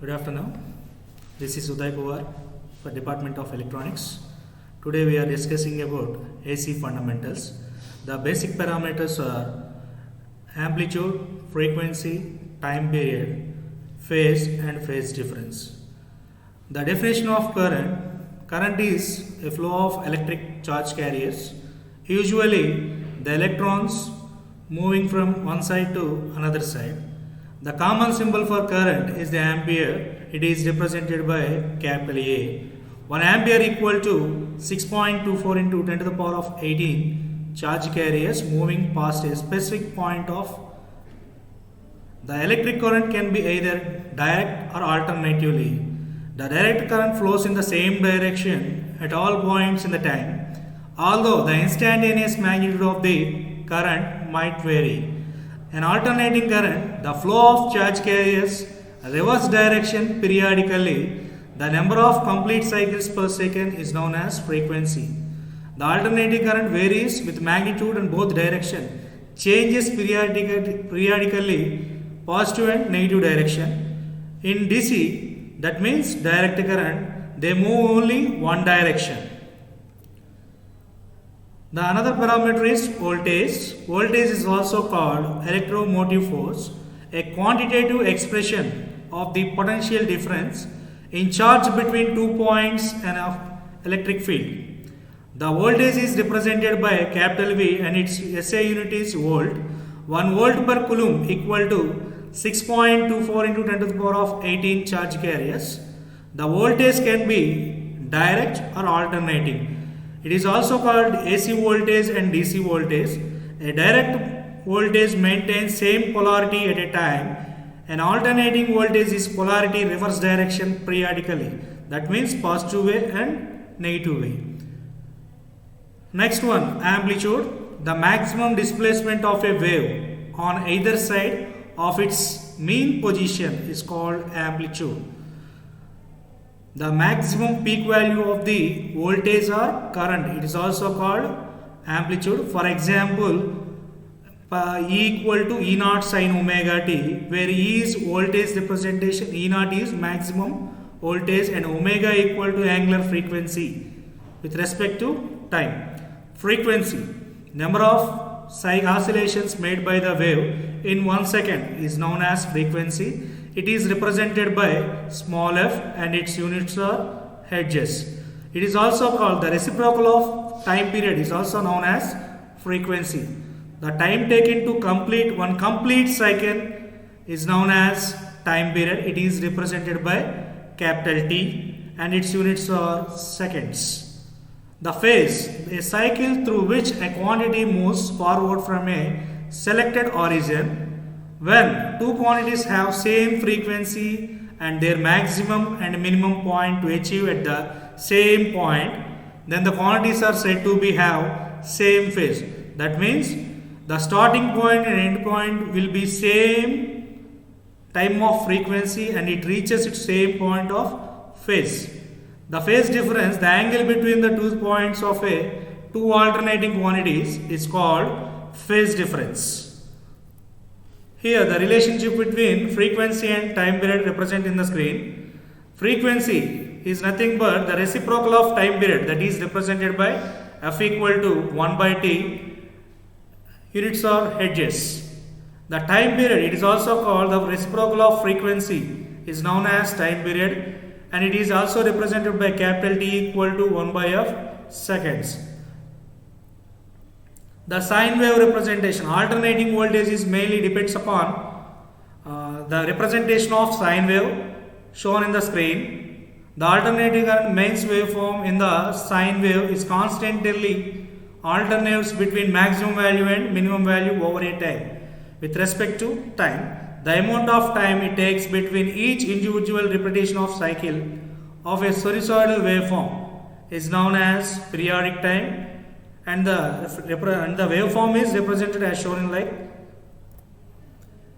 Good afternoon. This is Uday Pawar for Department of Electronics. Today we are discussing about AC fundamentals. The basic parameters are amplitude, frequency, time period, phase and phase difference. The definition of current is a flow of electric charge carriers, usually the electrons moving from one side to another side. The common symbol for current is the ampere. It is represented by capital A. 1 ampere equal to 6.24 into 10 to the power of 18 charge carriers moving past a specific point of the electric current can be either direct or alternatively. The direct current flows in the same direction at all points in the time, although the instantaneous magnitude of the current might vary. An alternating current, the flow of charge carriers reverse direction periodically. The number of complete cycles per second is known as frequency. The alternating current varies with magnitude in both direction, changes periodically positive and negative direction. In DC, that means direct current, they move only one direction. The another parameter is voltage. Voltage is also called electromotive force, a quantitative expression of the potential difference in charge between 2 points and of electric field. The voltage is represented by capital V and its SI unit is volt. 1 volt per coulomb equal to 6.24 into 10 to the power of 18 charge carriers. The voltage can be direct or alternating. It is also called AC voltage and DC voltage. A direct voltage maintains same polarity at a time. An alternating voltage is polarity reverse direction periodically. That means positive way and negative way. Next one, amplitude. The maximum displacement of a wave on either side of its mean position is called amplitude. The maximum peak value of the voltage or current, it is also called amplitude. For example, E equal to E naught sin omega t, where E is voltage representation, E naught is maximum voltage and omega equal to angular frequency with respect to time. Frequency, number of oscillations made by the wave in 1 second is known as frequency. It is represented by small f and its units are hertz. It is also called the reciprocal of time period is also known as frequency. The time taken to complete one complete cycle is known as time period. It is represented by capital T and its units are seconds. The phase, a cycle through which a quantity moves forward from a selected origin. When two quantities have same frequency and their maximum and minimum point to achieve at the same point, then the quantities are said to be have same phase. That means the starting point and end point will be same time of frequency and it reaches its same point of phase. The phase difference, the angle between the 2 points of two alternating quantities is called phase difference. Here the relationship between frequency and time period represented in the screen. Frequency is nothing but the reciprocal of time period, that is represented by F equal to 1 by T, units are hertz. The time period, it is also called the reciprocal of frequency, is known as time period and it is also represented by capital T equal to 1 by F seconds. The sine wave representation, alternating voltage is mainly depends upon the representation of sine wave shown in the screen. The alternating current mains waveform in the sine wave is constantly alternates between maximum value and minimum value over a time. With respect to time, the amount of time it takes between each individual repetition of cycle of a sinusoidal waveform is known as periodic time. And the waveform is represented as shown in like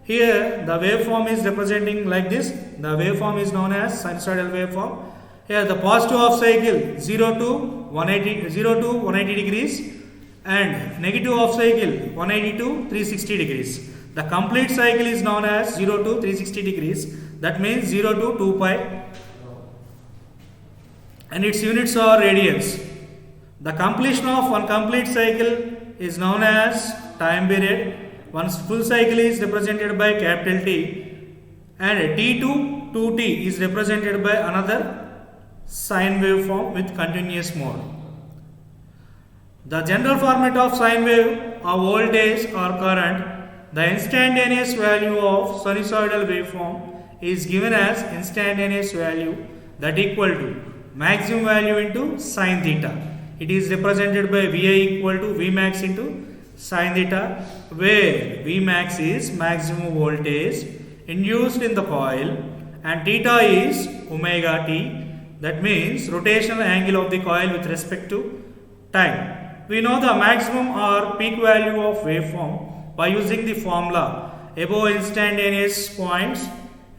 here. The waveform is representing like this. The waveform is known as sinusoidal waveform. Here the positive of cycle 0 to 180 degrees and negative of cycle 180 to 360 degrees. The complete cycle is known as 0 to 360 degrees. that means 0 to 2 pi, and its units are radians. The completion of one complete cycle is known as time period. One full cycle is represented by capital T, and T2 2t is represented by another sine waveform with continuous mode. The general format of sine wave of voltage or current, the instantaneous value of sinusoidal waveform is given as instantaneous value that equal to maximum value into sine theta. It is represented by Vi equal to Vmax into sine theta, where Vmax is maximum voltage induced in the coil and theta is omega t, that means rotational angle of the coil with respect to time. We know the maximum or peak value of waveform by using the formula. Above instantaneous points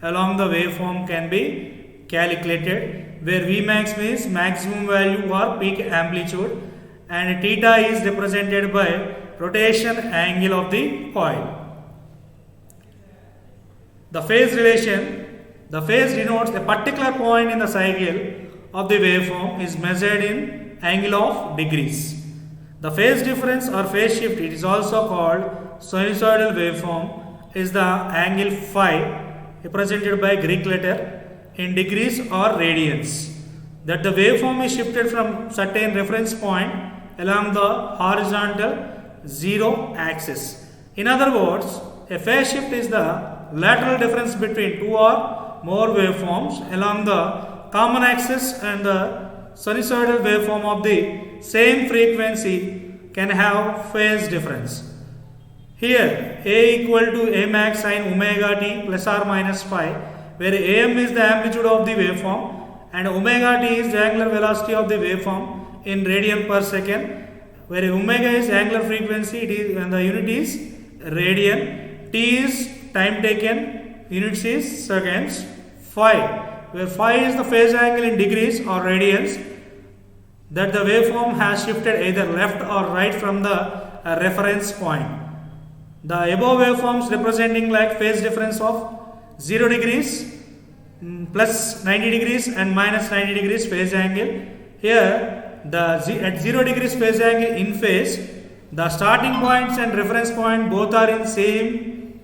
along the waveform can be calculated, where Vmax means maximum value or peak amplitude and theta is represented by rotation angle of the coil. The phase relation. The phase denotes a particular point in the cycle of the waveform is measured in angle of degrees. The phase difference or phase shift, it is also called sinusoidal waveform, is the angle phi represented by Greek letter in degrees or radians. That the waveform is shifted from certain reference point along the horizontal zero axis. In other words, a phase shift is the lateral difference between two or more waveforms along the common axis, and the sinusoidal waveform of the same frequency can have phase difference. Here A equal to A max sine omega t plus or minus phi, where Am is the amplitude of the waveform and omega t is the angular velocity of the waveform in radian per second, where omega is angular frequency, it is, and the unit is radian, t is time taken, units is seconds, phi, where phi is the phase angle in degrees or radians that the waveform has shifted either left or right from the reference point. The above waveforms representing like phase difference of 0 degrees, plus 90 degrees and minus 90 degrees phase angle. Here at 0 degrees phase angle in phase, the starting points and reference point both are in same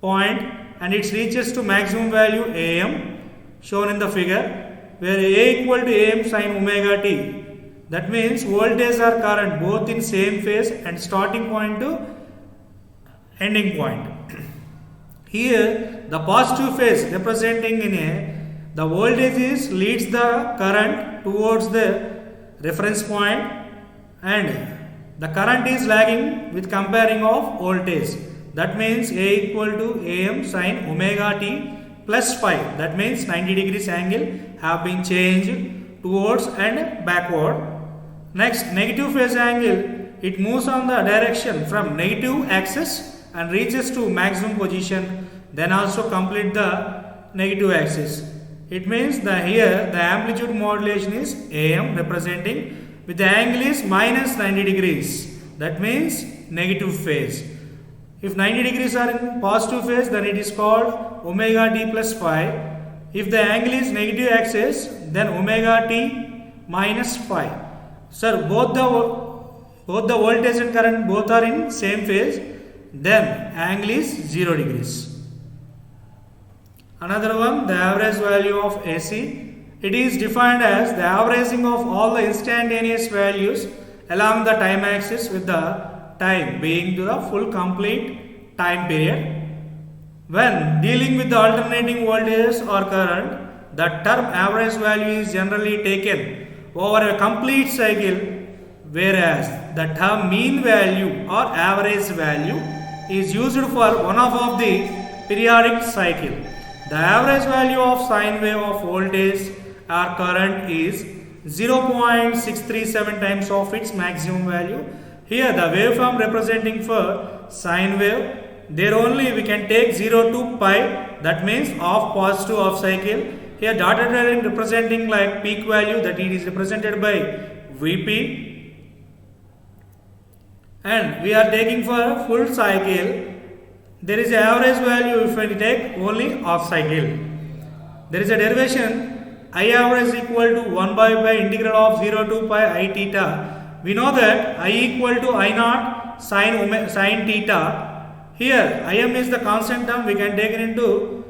point and it reaches to maximum value Am shown in the figure, where A equal to Am sine omega t. That means voltage or current both in same phase and starting point to ending point. Here the positive phase representing in A, the voltage is leads the current towards the reference point and the current is lagging with comparing of voltage. That means A equal to Am sine omega t plus phi. That means 90 degrees angle have been changed towards and backward. Next, negative phase angle, it moves on the direction from negative axis and reaches to maximum position, then also complete the negative axis. It means that here the amplitude modulation is Am representing with the angle is minus 90 degrees. That means negative phase. If 90 degrees are in positive phase, then it is called omega t plus phi. If the angle is negative axis, then omega t minus phi. Sir, both the voltage and current both are in same phase, then angle is 0 degrees. Another one, the average value of AC. It is defined as the averaging of all the instantaneous values along the time axis with the time being to the full complete time period. When dealing with the alternating voltage or current, the term average value is generally taken over a complete cycle, whereas the term mean value or average value is used for one of the periodic cycle. The average value of sine wave of voltage or current is 0.637 times of its maximum value. Here the waveform representing for sine wave, there only we can take 0 to pi, that means of positive of cycle. Here dotted line representing like peak value, that it is represented by Vp, and we are taking for full cycle, there is an average value if we take only off cycle. there is a derivation I average is equal to 1 by integral of 0 to pi I theta. We know that I equal to I naught sin theta. Here Im is the constant term, we can take it into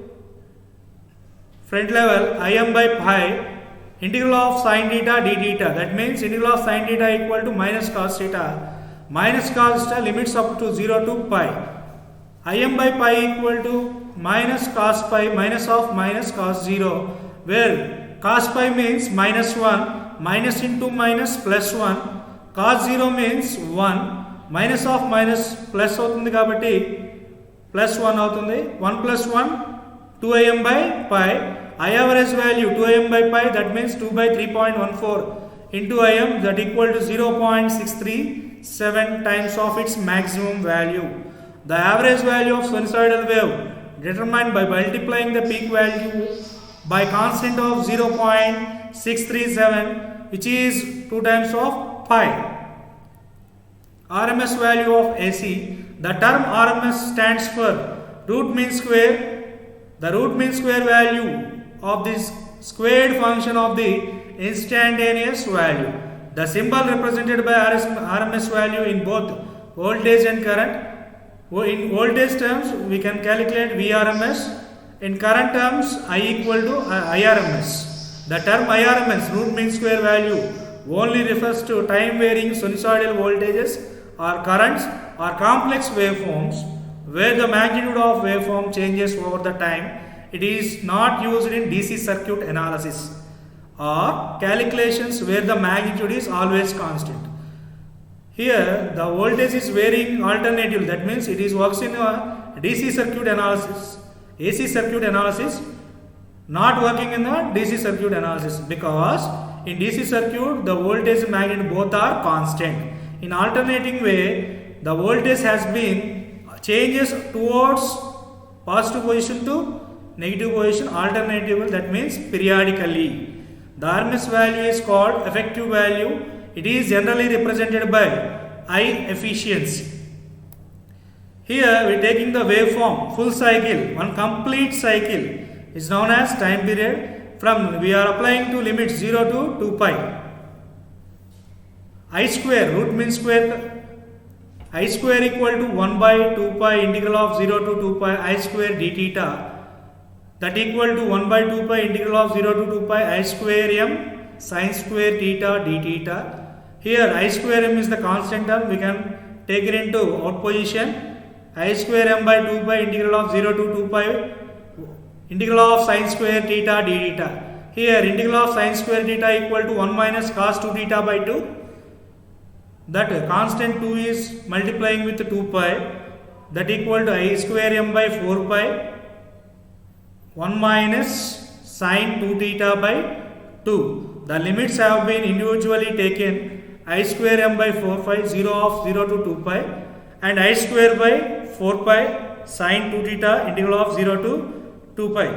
front level. Im by pi integral of sin theta d theta. That means integral of sin theta equal to minus cos theta. Minus cos theta limits up to 0 to pi. Im by pi equal to minus cos pi minus of minus cos 0, where cos pi means minus 1, minus into minus plus 1, cos 0 means 1, minus of minus plus అవుతుంది కాబట్టి plus 1 అవుతుంది. 1 plus 1 2im by pi. I average value 2im by pi, that means 2 by 3.14 into im, that equal to 0.637 times of its maximum value. The average value of sinusoidal wave determined by multiplying the peak value by constant of 0.637, which is 2 times of pi. RMS value of AC. The term RMS stands for root mean square. The root mean square value of this squared function of the instantaneous value. The symbol represented by RMS value in both voltage and current. In voltage terms, we can calculate Vrms. In current terms, I equal to Irms. The term Irms, root mean square value, only refers to time varying sinusoidal voltages or currents or complex waveforms where the magnitude of waveform changes over the time. It is not used in DC circuit analysis or calculations where the magnitude is always constant. Here the voltage is varying alternatively, that means it is works in a DC circuit analysis, AC circuit analysis, not working in the DC circuit analysis, because in DC circuit the voltage and magnitude both are constant. In alternating way, the voltage has been changes towards positive position to negative position alternatively, that means periodically. The RMS value is called effective value. It is generally represented by I efficiency. Here we are taking the waveform full cycle, one complete cycle is known as time period. From we are applying to limit 0 to 2 pi. I square, root mean square, I square equal to 1 by 2 pi integral of 0 to 2 pi I square d theta, that equal to 1 by 2 pi integral of 0 to 2 pi I square m sin square theta d theta. Here I square m is the constant term, we can take it into out position. I square m by 2 pi integral of 0 to 2 pi integral of sin square theta d theta. Here integral of sin square theta equal to 1 minus cos 2 theta by 2. That constant 2 is multiplying with 2 pi, that equal to I square m by 4 pi 1 minus sin 2 theta by 2. The limits have been individually taken. I square m by 4 pi 0 of 0 to 2 pi and I square by 4 pi sin 2 theta integral of 0 to 2 pi.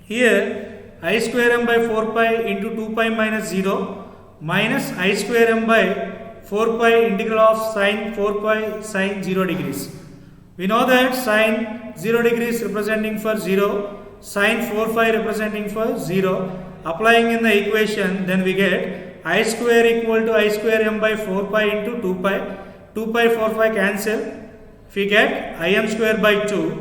Here I square m by 4 pi into 2 pi minus 0 minus I square m by 4 pi integral of sin 4 pi sin 0 degrees. We know that sin 0 degrees representing for 0, sin 4 pi representing for 0. Applying in the equation, then we get I square equal to I square m by 4 pi into 2 pi. 2 pi 4 pi cancel. If we get Im square by 2,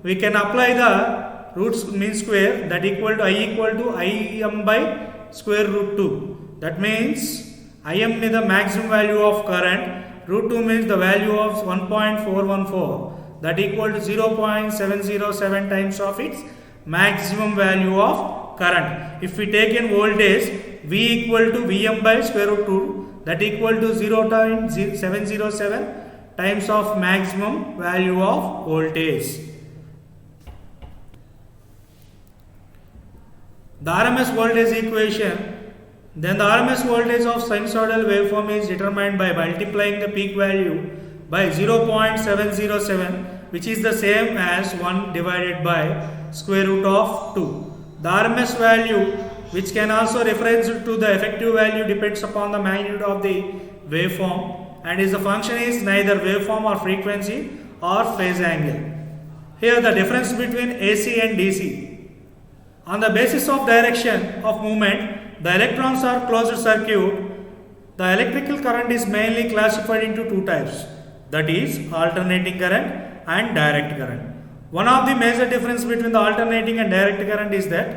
we can apply the roots mean square, that equal to I equal to Im by square root 2. That means Im is the maximum value of current, root 2 means the value of 1.414, that equal to 0.707 times of its maximum value of current. If we take in voltage, V equal to Vm by square root 2, that equal to 0.707 times of maximum value of voltage. The RMS voltage equation, then the RMS voltage of sinusoidal waveform is determined by multiplying the peak value by 0.707, which is the same as 1 divided by square root of 2. The RMS value, which can also reference to the effective value, depends upon the magnitude of the waveform and the function is neither waveform or frequency or phase angle. Here the difference between AC and DC. On the basis of direction of movement, the electrons are closed circuit. The electrical current is mainly classified into two types, that is alternating current and direct current. One of the major difference between the alternating and direct current is that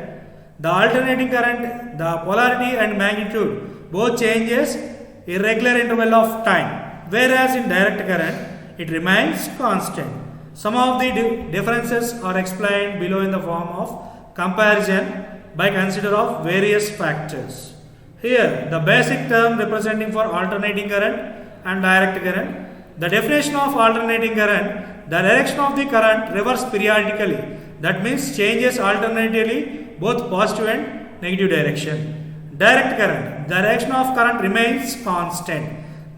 the alternating current, the polarity and magnitude both changes irregular interval of time, whereas in direct current it remains constant. Some of the differences are explained below in the form of comparison by consider of various factors. Here, the basic term representing for alternating current and direct current. The definition of alternating current, the direction of the current reverses periodically. That means changes alternately both positive and negative direction. Direct current, the direction of current remains constant.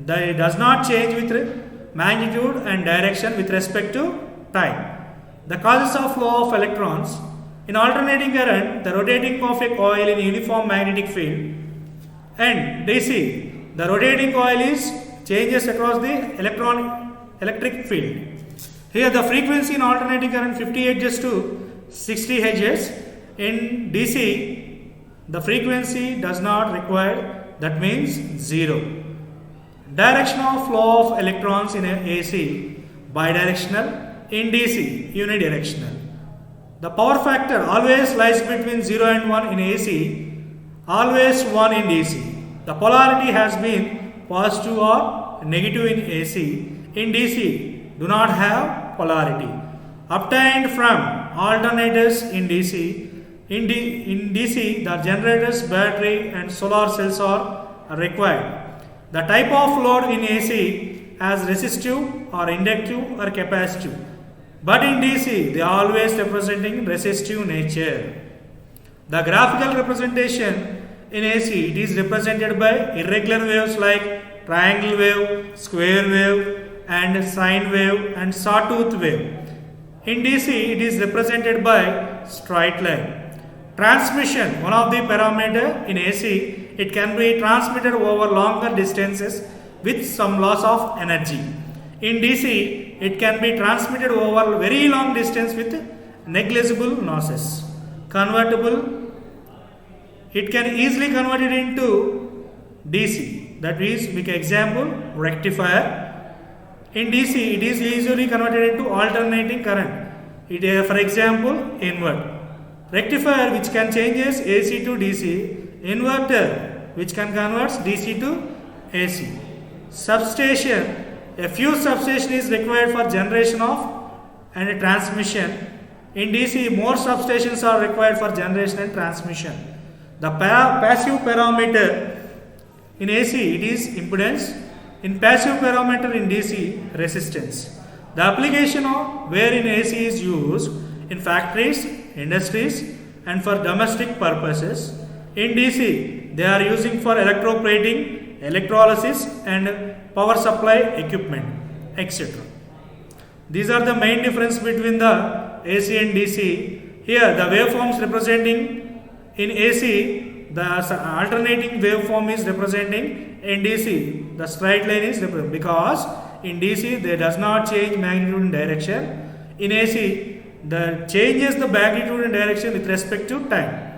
It does not change with magnitude and direction with respect to time. The causes of flow of electrons. In alternating current, the rotating of a coil in uniform magnetic field, and DC, the rotating coil is changes across the electric field. Here the frequency in alternating current 50 Hz to 60 Hz. In DC, the frequency does not require, that means 0. Direction of flow of electrons in AC, bidirectional, in DC, unidirectional. The power factor always lies between 0 and 1 in AC, always 1 in DC. The polarity has been positive or negative in AC. In DC, do not have polarity. Obtained from alternators in DC. In DC, the generators, battery and solar cells are required. The type of load in AC as resistive or inductive or capacitive. But in DC, they are always representing resistive nature. The graphical representation in AC, it is represented by irregular waves like triangle wave, square wave and sine wave and sawtooth wave. In DC, it is represented by straight line. Transmission, one of the parameter in AC, it can be transmitted over longer distances with some loss of energy. In DC, it can be transmitted over very long distance with negligible losses. Convertible, it can easily convert it into DC. That is, with example, rectifier. In DC, it is easily converted into alternating current. For example, invert. Rectifier, which can changes AC to DC. Inverter, which can convert DC to AC. Substation, a fuse substation is required for generation of and transmission. In DC, more substations are required for generation and transmission. The passive parameter in AC, it is impedance. In passive parameter in DC, resistance. The application of wherein AC is used in factories, industries and for domestic purposes. In DC, they are using for electroplating, electrolysis and power supply equipment, etc. These are the main difference between the AC and DC. Here the waveforms representing in AC, the alternating waveform is representing in DC. The straight line is representing because in DC they does not change magnitude and direction. In AC, the changes the magnitude and direction with respect to time.